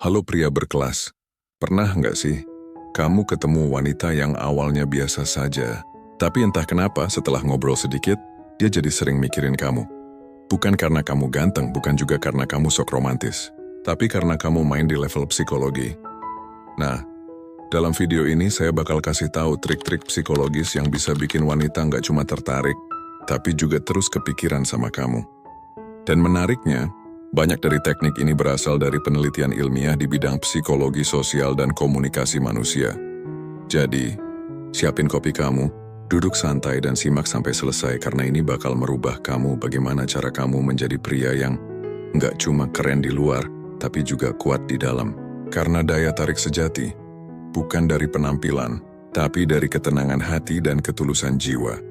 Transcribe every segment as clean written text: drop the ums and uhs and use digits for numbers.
Halo pria berkelas, pernah nggak sih kamu ketemu wanita yang awalnya biasa saja, tapi entah kenapa setelah ngobrol sedikit, dia jadi sering mikirin kamu. Bukan karena kamu ganteng, bukan juga karena kamu sok romantis, tapi karena kamu main di level psikologi. Nah, dalam video ini saya bakal kasih tahu trik-trik psikologis yang bisa bikin wanita nggak cuma tertarik, tapi juga terus kepikiran sama kamu. Dan menariknya, banyak dari teknik ini berasal dari penelitian ilmiah di bidang psikologi sosial dan komunikasi manusia. Jadi, siapin kopi kamu, duduk santai dan simak sampai selesai karena ini bakal merubah kamu bagaimana cara kamu menjadi pria yang nggak cuma keren di luar, tapi juga kuat di dalam. Karena daya tarik sejati, bukan dari penampilan, tapi dari ketenangan hati dan ketulusan jiwa.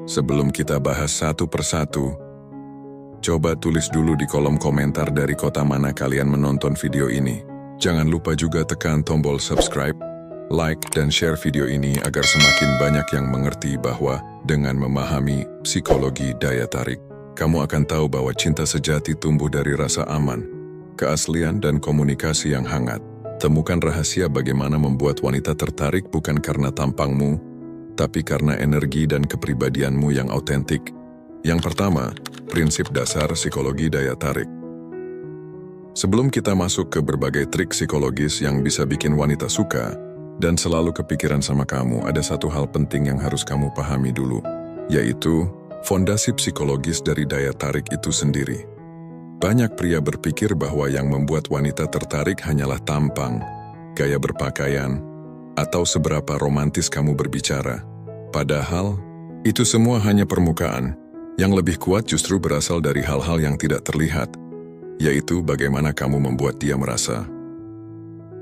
Sebelum kita bahas satu persatu, coba tulis dulu di kolom komentar dari kota mana kalian menonton video ini. Jangan lupa juga tekan tombol subscribe, like, dan share video ini agar semakin banyak yang mengerti bahwa dengan memahami psikologi daya tarik, kamu akan tahu bahwa cinta sejati tumbuh dari rasa aman, keaslian, dan komunikasi yang hangat. Temukan rahasia bagaimana membuat wanita tertarik bukan karena tampangmu, tapi karena energi dan kepribadianmu yang autentik. Yang pertama, prinsip dasar psikologi daya tarik. Sebelum kita masuk ke berbagai trik psikologis yang bisa bikin wanita suka dan selalu kepikiran sama kamu, ada satu hal penting yang harus kamu pahami dulu, yaitu fondasi psikologis dari daya tarik itu sendiri. Banyak pria berpikir bahwa yang membuat wanita tertarik hanyalah tampang, gaya berpakaian, atau seberapa romantis kamu berbicara. Padahal, itu semua hanya permukaan. Yang lebih kuat justru berasal dari hal-hal yang tidak terlihat, yaitu bagaimana kamu membuat dia merasa.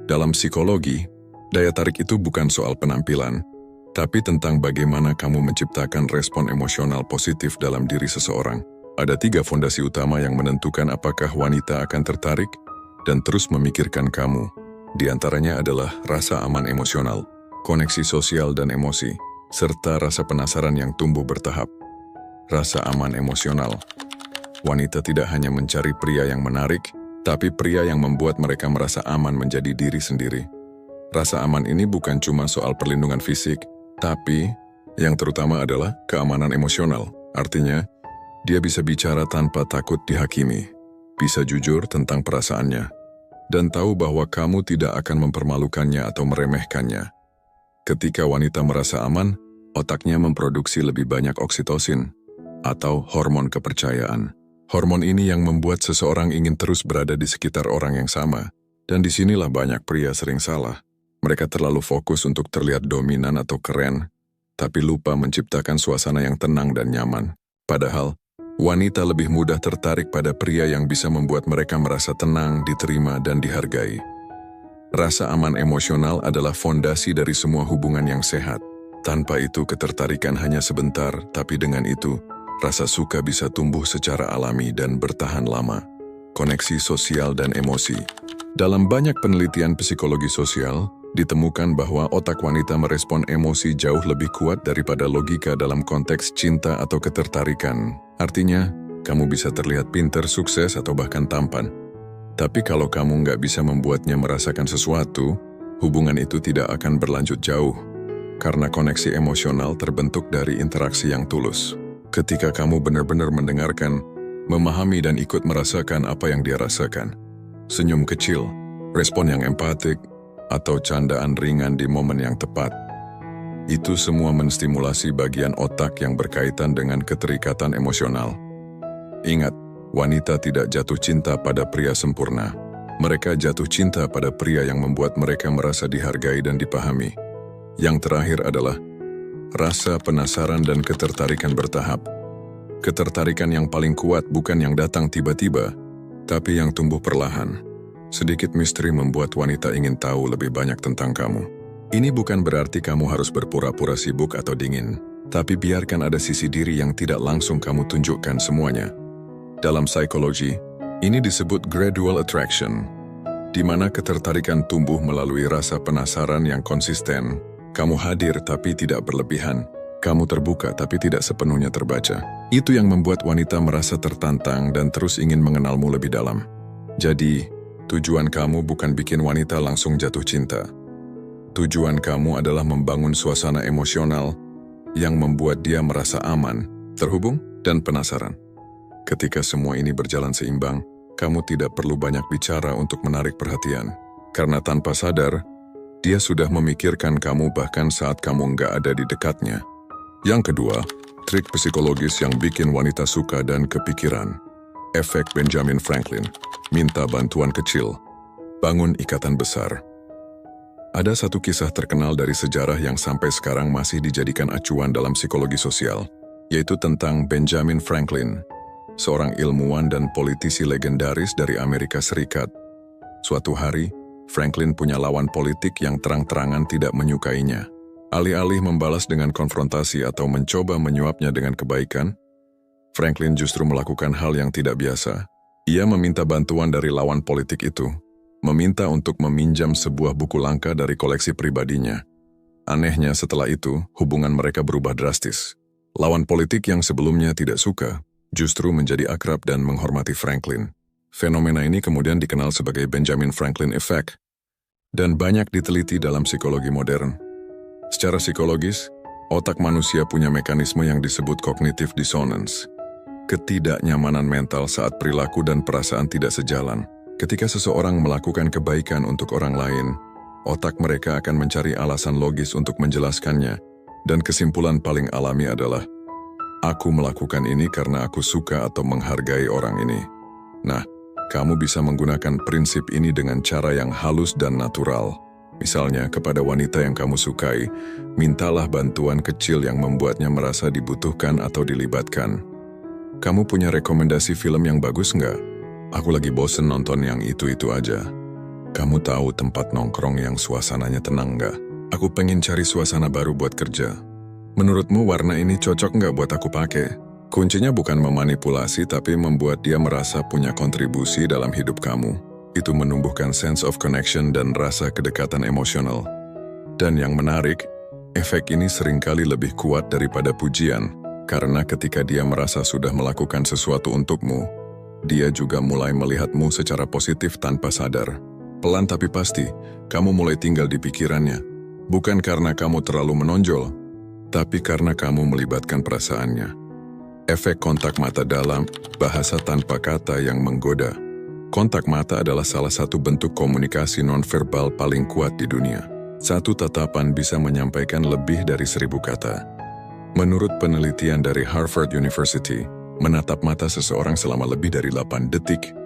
Dalam psikologi, daya tarik itu bukan soal penampilan, tapi tentang bagaimana kamu menciptakan respon emosional positif dalam diri seseorang. Ada 3 fondasi utama yang menentukan apakah wanita akan tertarik dan terus memikirkan kamu. Di antaranya adalah rasa aman emosional, koneksi sosial dan emosi, serta rasa penasaran yang tumbuh bertahap. Rasa aman emosional. Wanita tidak hanya mencari pria yang menarik, tapi pria yang membuat mereka merasa aman menjadi diri sendiri. Rasa aman ini bukan cuma soal perlindungan fisik, tapi yang terutama adalah keamanan emosional. Artinya, dia bisa bicara tanpa takut dihakimi, bisa jujur tentang perasaannya, dan tahu bahwa kamu tidak akan mempermalukannya atau meremehkannya. Ketika wanita merasa aman, otaknya memproduksi lebih banyak oksitosin, atau hormon kepercayaan. Hormon ini yang membuat seseorang ingin terus berada di sekitar orang yang sama, dan disinilah banyak pria sering salah. Mereka terlalu fokus untuk terlihat dominan atau keren, tapi lupa menciptakan suasana yang tenang dan nyaman. Padahal, wanita lebih mudah tertarik pada pria yang bisa membuat mereka merasa tenang, diterima, dan dihargai. Rasa aman emosional adalah fondasi dari semua hubungan yang sehat. Tanpa itu, ketertarikan hanya sebentar, tapi dengan itu, rasa suka bisa tumbuh secara alami dan bertahan lama. Koneksi sosial dan emosi. Dalam banyak penelitian psikologi sosial, ditemukan bahwa otak wanita merespon emosi jauh lebih kuat daripada logika dalam konteks cinta atau ketertarikan. Artinya, kamu bisa terlihat pintar, sukses, atau bahkan tampan. Tapi kalau kamu nggak bisa membuatnya merasakan sesuatu, hubungan itu tidak akan berlanjut jauh. Karena koneksi emosional terbentuk dari interaksi yang tulus. Ketika kamu benar-benar mendengarkan, memahami dan ikut merasakan apa yang dia rasakan. Senyum kecil, respon yang empatik, atau candaan ringan di momen yang tepat. Itu semua menstimulasi bagian otak yang berkaitan dengan keterikatan emosional. Ingat, wanita tidak jatuh cinta pada pria sempurna. Mereka jatuh cinta pada pria yang membuat mereka merasa dihargai dan dipahami. Yang terakhir adalah rasa penasaran dan ketertarikan bertahap. Ketertarikan yang paling kuat bukan yang datang tiba-tiba, tapi yang tumbuh perlahan. Sedikit misteri membuat wanita ingin tahu lebih banyak tentang kamu. Ini bukan berarti kamu harus berpura-pura sibuk atau dingin, tapi biarkan ada sisi diri yang tidak langsung kamu tunjukkan semuanya. Dalam psikologi, ini disebut gradual attraction, di mana ketertarikan tumbuh melalui rasa penasaran yang konsisten. Kamu hadir tapi tidak berlebihan. Kamu terbuka tapi tidak sepenuhnya terbaca. Itu yang membuat wanita merasa tertantang dan terus ingin mengenalmu lebih dalam. Jadi, Tujuan kamu bukan bikin wanita langsung jatuh cinta. Tujuan kamu adalah membangun suasana emosional yang membuat dia merasa aman, terhubung, dan penasaran. Ketika semua ini berjalan seimbang, kamu tidak perlu banyak bicara untuk menarik perhatian. Karena tanpa sadar, dia sudah memikirkan kamu bahkan saat kamu nggak ada di dekatnya. Yang kedua, trik psikologis yang bikin wanita suka dan kepikiran. Efek Benjamin Franklin. Minta bantuan kecil. Bangun ikatan besar. Ada satu kisah terkenal dari sejarah yang sampai sekarang masih dijadikan acuan dalam psikologi sosial, yaitu tentang Benjamin Franklin, seorang ilmuwan dan politisi legendaris dari Amerika Serikat. Suatu hari, Franklin punya lawan politik yang terang-terangan tidak menyukainya. Alih-alih membalas dengan konfrontasi atau mencoba menyuapnya dengan kebaikan, Franklin justru melakukan hal yang tidak biasa. Ia meminta bantuan dari lawan politik itu, meminta untuk meminjam sebuah buku langka dari koleksi pribadinya. Anehnya setelah itu, hubungan mereka berubah drastis. Lawan politik yang sebelumnya tidak suka, justru menjadi akrab dan menghormati Franklin. Fenomena ini kemudian dikenal sebagai Benjamin Franklin Effect, dan banyak diteliti dalam psikologi modern. Secara psikologis, otak manusia punya mekanisme yang disebut cognitive dissonance. Ketidaknyamanan mental saat perilaku dan perasaan tidak sejalan. Ketika seseorang melakukan kebaikan untuk orang lain, otak mereka akan mencari alasan logis untuk menjelaskannya, dan kesimpulan paling alami adalah, aku melakukan ini karena aku suka atau menghargai orang ini. Nah, kamu bisa menggunakan prinsip ini dengan cara yang halus dan natural. Misalnya, kepada wanita yang kamu sukai, mintalah bantuan kecil yang membuatnya merasa dibutuhkan atau dilibatkan. Kamu punya rekomendasi film yang bagus nggak? Aku lagi bosen nonton yang itu-itu aja. Kamu tahu tempat nongkrong yang suasananya tenang nggak? Aku pengen cari suasana baru buat kerja. Menurutmu warna ini cocok nggak buat aku pakai? Kuncinya bukan memanipulasi tapi membuat dia merasa punya kontribusi dalam hidup kamu. Itu menumbuhkan sense of connection dan rasa kedekatan emosional. Dan yang menarik, efek ini seringkali lebih kuat daripada pujian, karena ketika dia merasa sudah melakukan sesuatu untukmu, dia juga mulai melihatmu secara positif tanpa sadar. Pelan tapi pasti, kamu mulai tinggal di pikirannya. Bukan karena kamu terlalu menonjol, tapi karena kamu melibatkan perasaannya. Efek kontak mata dalam, bahasa tanpa kata yang menggoda. Kontak mata adalah salah satu bentuk komunikasi nonverbal paling kuat di dunia. Satu tatapan bisa menyampaikan lebih dari 1000 kata. Menurut penelitian dari Harvard University, menatap mata seseorang selama lebih dari 8 detik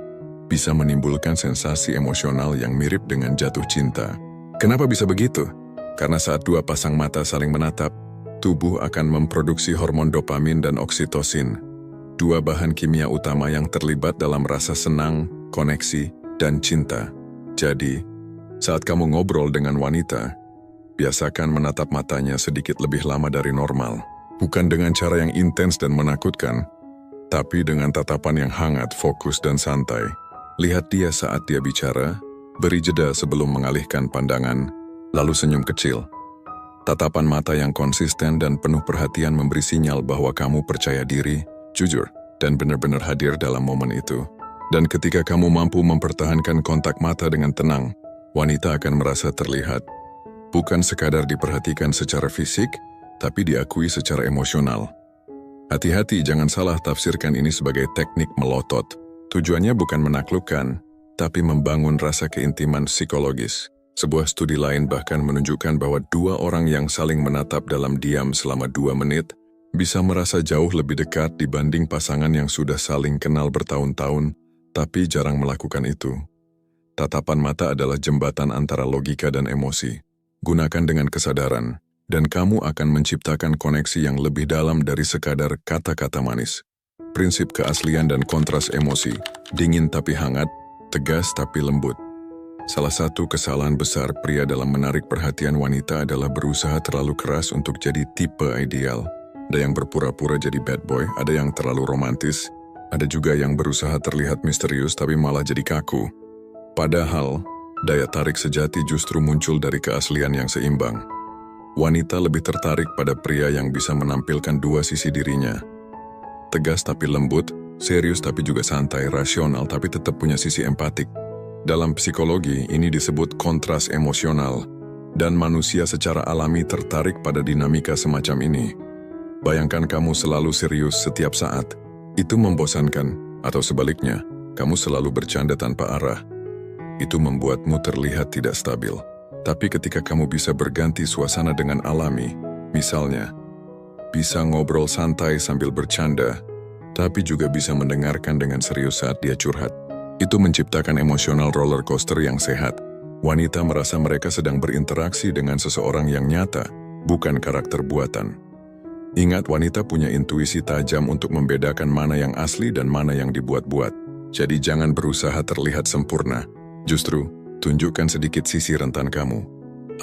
bisa menimbulkan sensasi emosional yang mirip dengan jatuh cinta. Kenapa bisa begitu? Karena saat dua pasang mata saling menatap, tubuh akan memproduksi hormon dopamin dan oksitosin, dua bahan kimia utama yang terlibat dalam rasa senang, koneksi, dan cinta. Jadi, saat kamu ngobrol dengan wanita, biasakan menatap matanya sedikit lebih lama dari normal. Bukan dengan cara yang intens dan menakutkan, tapi dengan tatapan yang hangat, fokus, dan santai. Lihat dia saat dia bicara, beri jeda sebelum mengalihkan pandangan, lalu senyum kecil. Tatapan mata yang konsisten dan penuh perhatian memberi sinyal bahwa kamu percaya diri, jujur, dan benar-benar hadir dalam momen itu. Dan ketika kamu mampu mempertahankan kontak mata dengan tenang, wanita akan merasa terlihat. Bukan sekadar diperhatikan secara fisik, tapi diakui secara emosional. Hati-hati, jangan salah tafsirkan ini sebagai teknik melotot. Tujuannya bukan menaklukkan, tapi membangun rasa keintiman psikologis. Sebuah studi lain bahkan menunjukkan bahwa dua orang yang saling menatap dalam diam selama 2 menit bisa merasa jauh lebih dekat dibanding pasangan yang sudah saling kenal bertahun-tahun, tapi jarang melakukan itu. Tatapan mata adalah jembatan antara logika dan emosi. Gunakan dengan kesadaran, dan kamu akan menciptakan koneksi yang lebih dalam dari sekadar kata-kata manis. Prinsip keaslian dan kontras emosi, dingin tapi hangat, tegas tapi lembut. Salah satu kesalahan besar pria dalam menarik perhatian wanita adalah berusaha terlalu keras untuk jadi tipe ideal. Ada yang berpura-pura jadi bad boy, ada yang terlalu romantis, ada juga yang berusaha terlihat misterius tapi malah jadi kaku. Padahal, daya tarik sejati justru muncul dari keaslian yang seimbang. Wanita lebih tertarik pada pria yang bisa menampilkan dua sisi dirinya. Tegas tapi lembut, serius tapi juga santai, rasional tapi tetap punya sisi empatik. Dalam psikologi, ini disebut kontras emosional, dan manusia secara alami tertarik pada dinamika semacam ini. Bayangkan kamu selalu serius setiap saat. Itu membosankan, atau sebaliknya, kamu selalu bercanda tanpa arah. Itu membuatmu terlihat tidak stabil. Tapi ketika kamu bisa berganti suasana dengan alami, misalnya, bisa ngobrol santai sambil bercanda, tapi juga bisa mendengarkan dengan serius saat dia curhat. Itu menciptakan emosional roller coaster yang sehat. Wanita merasa mereka sedang berinteraksi dengan seseorang yang nyata, bukan karakter buatan. Ingat, wanita punya intuisi tajam untuk membedakan mana yang asli dan mana yang dibuat-buat. Jadi jangan berusaha terlihat sempurna. Justru, tunjukkan sedikit sisi rentan kamu.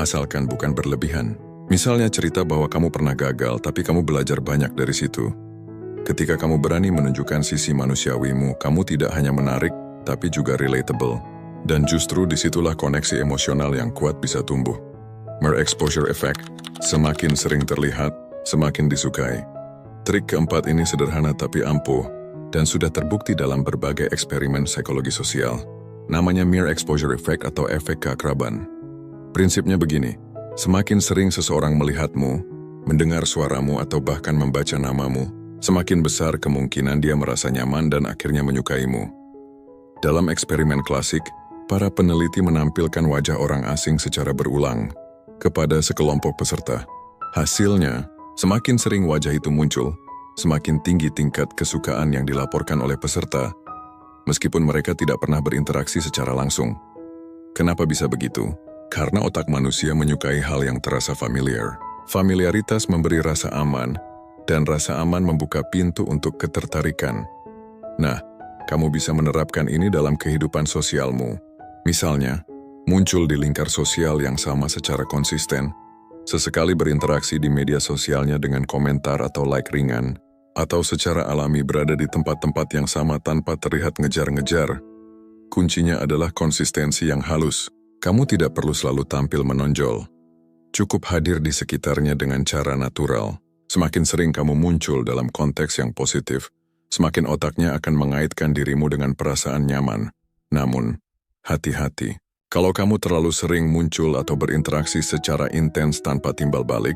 Asalkan bukan berlebihan. Misalnya cerita bahwa kamu pernah gagal, tapi kamu belajar banyak dari situ. Ketika kamu berani menunjukkan sisi manusiawimu, kamu tidak hanya menarik, tapi juga relatable. Dan justru disitulah koneksi emosional yang kuat bisa tumbuh. Mere exposure effect, semakin sering terlihat, semakin disukai. Trik keempat ini sederhana tapi ampuh, dan sudah terbukti dalam berbagai eksperimen psikologi sosial. Namanya mere exposure effect atau efek keakraban. Prinsipnya begini, semakin sering seseorang melihatmu, mendengar suaramu atau bahkan membaca namamu, semakin besar kemungkinan dia merasa nyaman dan akhirnya menyukaimu. Dalam eksperimen klasik, para peneliti menampilkan wajah orang asing secara berulang kepada sekelompok peserta. Hasilnya, semakin sering wajah itu muncul, semakin tinggi tingkat kesukaan yang dilaporkan oleh peserta, meskipun mereka tidak pernah berinteraksi secara langsung. Kenapa bisa begitu? Karena otak manusia menyukai hal yang terasa familiar. Familiaritas memberi rasa aman, dan rasa aman membuka pintu untuk ketertarikan. Nah, kamu bisa menerapkan ini dalam kehidupan sosialmu. Misalnya, muncul di lingkar sosial yang sama secara konsisten, sesekali berinteraksi di media sosialnya dengan komentar atau like ringan, atau secara alami berada di tempat-tempat yang sama tanpa terlihat ngejar-ngejar. Kuncinya adalah konsistensi yang halus. Kamu tidak perlu selalu tampil menonjol. Cukup hadir di sekitarnya dengan cara natural. Semakin sering kamu muncul dalam konteks yang positif, semakin otaknya akan mengaitkan dirimu dengan perasaan nyaman. Namun, hati-hati. Kalau kamu terlalu sering muncul atau berinteraksi secara intens tanpa timbal balik,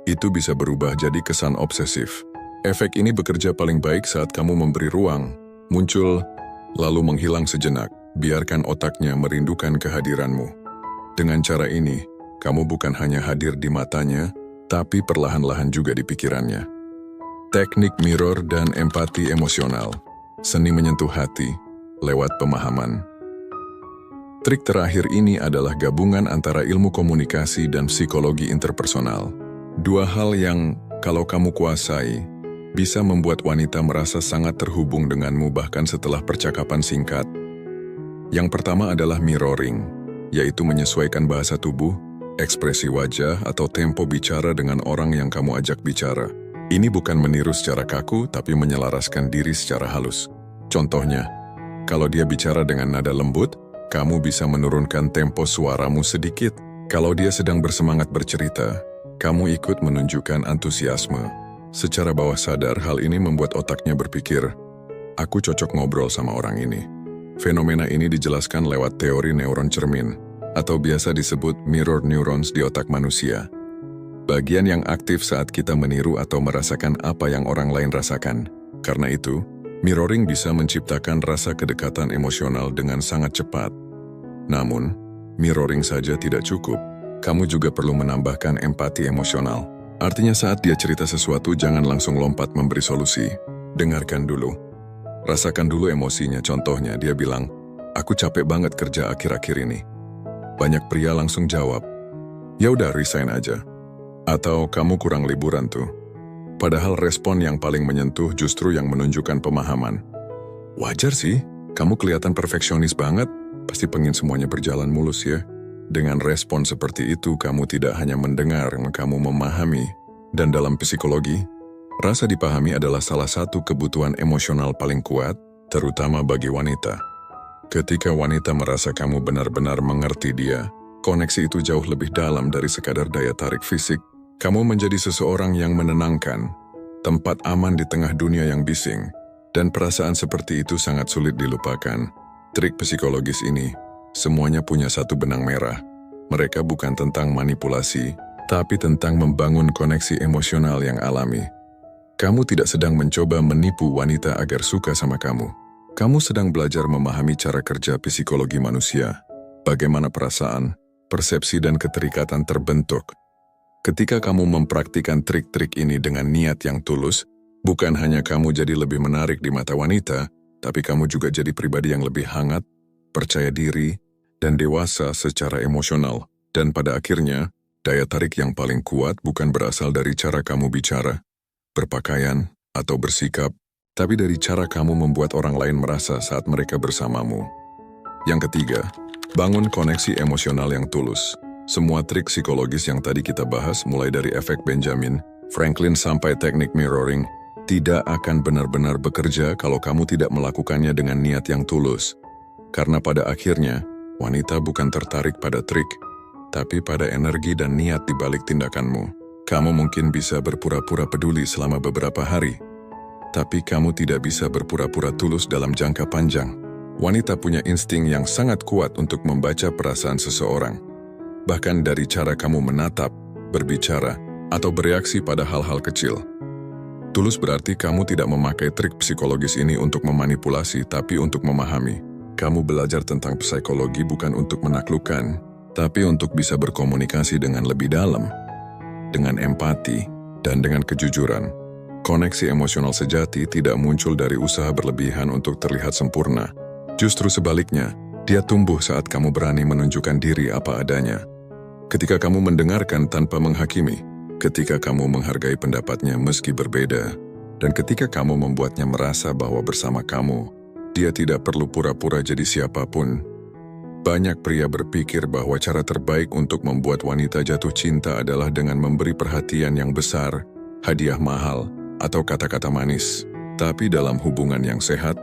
itu bisa berubah jadi kesan obsesif. Efek ini bekerja paling baik saat kamu memberi ruang, muncul, lalu menghilang sejenak. Biarkan otaknya merindukan kehadiranmu. Dengan cara ini, kamu bukan hanya hadir di matanya, tapi perlahan-lahan juga di pikirannya. Teknik mirror dan empati emosional, seni menyentuh hati lewat pemahaman. Trik terakhir ini adalah gabungan antara ilmu komunikasi dan psikologi interpersonal. Dua hal yang, kalau kamu kuasai, bisa membuat wanita merasa sangat terhubung denganmu bahkan setelah percakapan singkat. Yang pertama adalah mirroring, yaitu menyesuaikan bahasa tubuh, ekspresi wajah, atau tempo bicara dengan orang yang kamu ajak bicara. Ini bukan meniru secara kaku, tapi menyelaraskan diri secara halus. Contohnya, kalau dia bicara dengan nada lembut, kamu bisa menurunkan tempo suaramu sedikit. Kalau dia sedang bersemangat bercerita, kamu ikut menunjukkan antusiasme. Secara bawah sadar, hal ini membuat otaknya berpikir, aku cocok ngobrol sama orang ini. Fenomena ini dijelaskan lewat teori neuron cermin, atau biasa disebut mirror neurons di otak manusia. Bagian yang aktif saat kita meniru atau merasakan apa yang orang lain rasakan. Karena itu, mirroring bisa menciptakan rasa kedekatan emosional dengan sangat cepat. Namun, mirroring saja tidak cukup. Kamu juga perlu menambahkan empati emosional. Artinya saat dia cerita sesuatu, jangan langsung lompat memberi solusi. Dengarkan dulu. Rasakan dulu emosinya. Contohnya, dia bilang, aku capek banget kerja akhir-akhir ini. Banyak pria langsung jawab, ya udah resign aja. Atau kamu kurang liburan tuh. Padahal respon yang paling menyentuh justru yang menunjukkan pemahaman. Wajar sih, kamu kelihatan perfeksionis banget, pasti pengen semuanya berjalan mulus ya. Dengan respon seperti itu, kamu tidak hanya mendengar, kamu memahami. Dan dalam psikologi, rasa dipahami adalah salah satu kebutuhan emosional paling kuat, terutama bagi wanita. Ketika wanita merasa kamu benar-benar mengerti dia, koneksi itu jauh lebih dalam dari sekadar daya tarik fisik. Kamu menjadi seseorang yang menenangkan, tempat aman di tengah dunia yang bising, dan perasaan seperti itu sangat sulit dilupakan. Trik psikologis ini semuanya punya satu benang merah. Mereka bukan tentang manipulasi, tapi tentang membangun koneksi emosional yang alami. Kamu tidak sedang mencoba menipu wanita agar suka sama kamu. Kamu sedang belajar memahami cara kerja psikologi manusia, bagaimana perasaan, persepsi dan keterikatan terbentuk. Ketika kamu mempraktikkan trik-trik ini dengan niat yang tulus, bukan hanya kamu jadi lebih menarik di mata wanita, tapi kamu juga jadi pribadi yang lebih hangat, percaya diri, dan dewasa secara emosional. Dan pada akhirnya, daya tarik yang paling kuat bukan berasal dari cara kamu bicara, berpakaian, atau bersikap, tapi dari cara kamu membuat orang lain merasa saat mereka bersamamu. Yang ketiga, bangun koneksi emosional yang tulus. Semua trik psikologis yang tadi kita bahas, mulai dari efek Benjamin, Franklin sampai teknik mirroring, tidak akan benar-benar bekerja kalau kamu tidak melakukannya dengan niat yang tulus. Karena pada akhirnya, wanita bukan tertarik pada trik, tapi pada energi dan niat di balik tindakanmu. Kamu mungkin bisa berpura-pura peduli selama beberapa hari, tapi kamu tidak bisa berpura-pura tulus dalam jangka panjang. Wanita punya insting yang sangat kuat untuk membaca perasaan seseorang, bahkan dari cara kamu menatap, berbicara, atau bereaksi pada hal-hal kecil. Tulus berarti kamu tidak memakai trik psikologis ini untuk memanipulasi, tapi untuk memahami. Kamu belajar tentang psikologi bukan untuk menaklukkan, tapi untuk bisa berkomunikasi dengan lebih dalam, dengan empati, dan dengan kejujuran. Koneksi emosional sejati tidak muncul dari usaha berlebihan untuk terlihat sempurna. Justru sebaliknya, dia tumbuh saat kamu berani menunjukkan diri apa adanya. Ketika kamu mendengarkan tanpa menghakimi, ketika kamu menghargai pendapatnya meski berbeda, dan ketika kamu membuatnya merasa bahwa bersama kamu, dia tidak perlu pura-pura jadi siapapun. Banyak pria berpikir bahwa cara terbaik untuk membuat wanita jatuh cinta adalah dengan memberi perhatian yang besar, hadiah mahal, atau kata-kata manis. Tapi dalam hubungan yang sehat,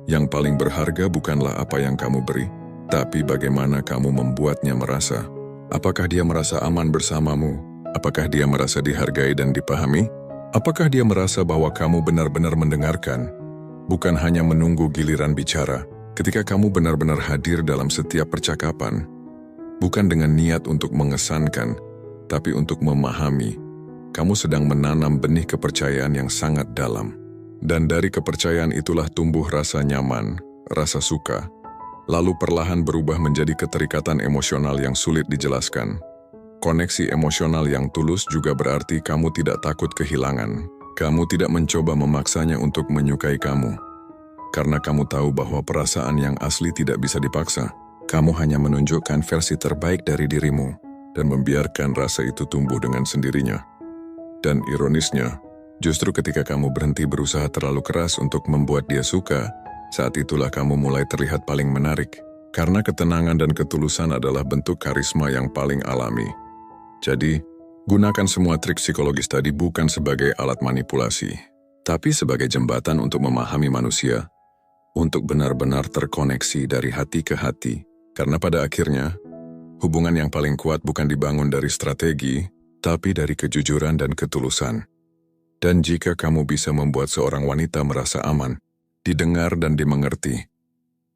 yang paling berharga bukanlah apa yang kamu beri, tapi bagaimana kamu membuatnya merasa. Apakah dia merasa aman bersamamu? Apakah dia merasa dihargai dan dipahami? Apakah dia merasa bahwa kamu benar-benar mendengarkan, bukan hanya menunggu giliran bicara? Ketika kamu benar-benar hadir dalam setiap percakapan, bukan dengan niat untuk mengesankan, tapi untuk memahami, kamu sedang menanam benih kepercayaan yang sangat dalam. Dan dari kepercayaan itulah tumbuh rasa nyaman, rasa suka, lalu perlahan berubah menjadi keterikatan emosional yang sulit dijelaskan. Koneksi emosional yang tulus juga berarti kamu tidak takut kehilangan. Kamu tidak mencoba memaksanya untuk menyukai kamu. Karena kamu tahu bahwa perasaan yang asli tidak bisa dipaksa. Kamu hanya menunjukkan versi terbaik dari dirimu dan membiarkan rasa itu tumbuh dengan sendirinya. Dan ironisnya, justru ketika kamu berhenti berusaha terlalu keras untuk membuat dia suka, saat itulah kamu mulai terlihat paling menarik. Karena ketenangan dan ketulusan adalah bentuk karisma yang paling alami. Jadi, gunakan semua trik psikologis tadi bukan sebagai alat manipulasi, tapi sebagai jembatan untuk memahami manusia, untuk benar-benar terkoneksi dari hati ke hati. Karena pada akhirnya, hubungan yang paling kuat bukan dibangun dari strategi, tapi dari kejujuran dan ketulusan. Dan jika kamu bisa membuat seorang wanita merasa aman, didengar dan dimengerti,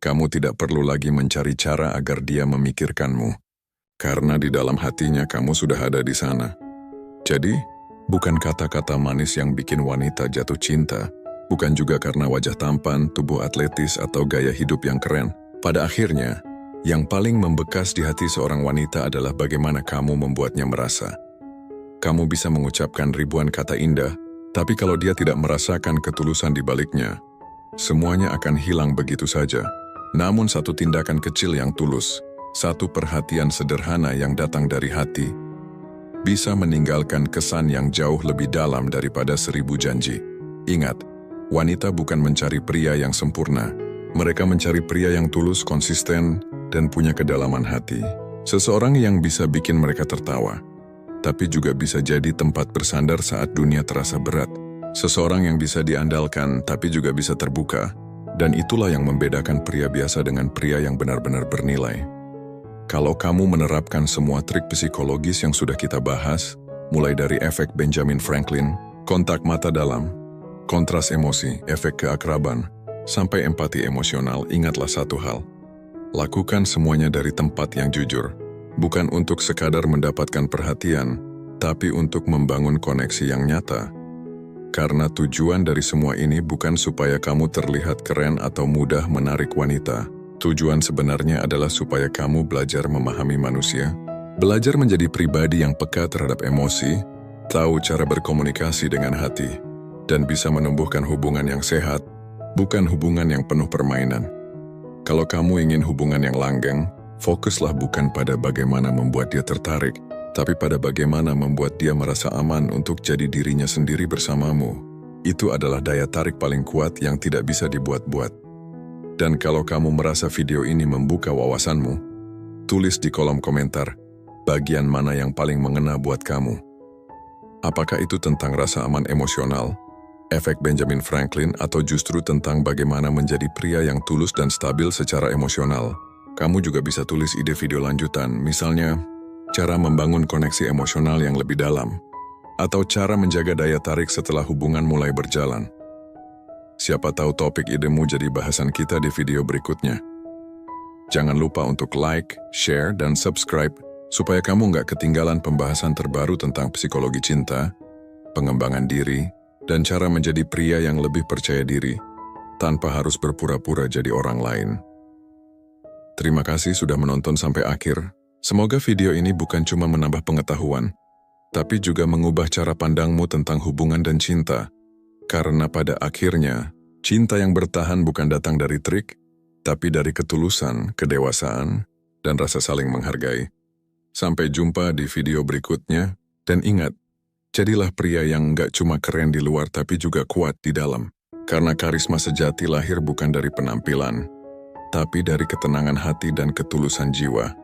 kamu tidak perlu lagi mencari cara agar dia memikirkanmu, karena di dalam hatinya kamu sudah ada di sana. Jadi, bukan kata-kata manis yang bikin wanita jatuh cinta, bukan juga karena wajah tampan, tubuh atletis, atau gaya hidup yang keren. Pada akhirnya, yang paling membekas di hati seorang wanita adalah bagaimana kamu membuatnya merasa. Kamu bisa mengucapkan ribuan kata indah, tapi kalau dia tidak merasakan ketulusan di baliknya, semuanya akan hilang begitu saja. Namun satu tindakan kecil yang tulus, satu perhatian sederhana yang datang dari hati, bisa meninggalkan kesan yang jauh lebih dalam daripada 1000 janji. Ingat, wanita bukan mencari pria yang sempurna. Mereka mencari pria yang tulus, konsisten, dan punya kedalaman hati. Seseorang yang bisa bikin mereka tertawa, tapi juga bisa jadi tempat bersandar saat dunia terasa berat. Seseorang yang bisa diandalkan, tapi juga bisa terbuka. Dan itulah yang membedakan pria biasa dengan pria yang benar-benar bernilai. Kalau kamu menerapkan semua trik psikologis yang sudah kita bahas, mulai dari efek Benjamin Franklin, kontak mata dalam, kontras emosi, efek keakraban, sampai empati emosional, ingatlah satu hal. Lakukan semuanya dari tempat yang jujur, bukan untuk sekadar mendapatkan perhatian, tapi untuk membangun koneksi yang nyata. Karena tujuan dari semua ini bukan supaya kamu terlihat keren atau mudah menarik wanita. Tujuan sebenarnya adalah supaya kamu belajar memahami manusia, belajar menjadi pribadi yang peka terhadap emosi, tahu cara berkomunikasi dengan hati, dan bisa menumbuhkan hubungan yang sehat, bukan hubungan yang penuh permainan. Kalau kamu ingin hubungan yang langgeng, fokuslah bukan pada bagaimana membuat dia tertarik, tapi pada bagaimana membuat dia merasa aman untuk jadi dirinya sendiri bersamamu. Itu adalah daya tarik paling kuat yang tidak bisa dibuat-buat. Dan kalau kamu merasa video ini membuka wawasanmu, tulis di kolom komentar bagian mana yang paling mengena buat kamu. Apakah itu tentang rasa aman emosional, efek Benjamin Franklin, atau justru tentang bagaimana menjadi pria yang tulus dan stabil secara emosional? Kamu juga bisa tulis ide video lanjutan, misalnya cara membangun koneksi emosional yang lebih dalam, atau cara menjaga daya tarik setelah hubungan mulai berjalan. Siapa tahu topik idemu jadi bahasan kita di video berikutnya. Jangan lupa untuk like, share, dan subscribe supaya kamu nggak ketinggalan pembahasan terbaru tentang psikologi cinta, pengembangan diri, dan cara menjadi pria yang lebih percaya diri, tanpa harus berpura-pura jadi orang lain. Terima kasih sudah menonton sampai akhir. Semoga video ini bukan cuma menambah pengetahuan, tapi juga mengubah cara pandangmu tentang hubungan dan cinta. Karena pada akhirnya, cinta yang bertahan bukan datang dari trik, tapi dari ketulusan, kedewasaan, dan rasa saling menghargai. Sampai jumpa di video berikutnya, dan ingat, jadilah pria yang nggak cuma keren di luar tapi juga kuat di dalam. Karena karisma sejati lahir bukan dari penampilan, tapi dari ketenangan hati dan ketulusan jiwa.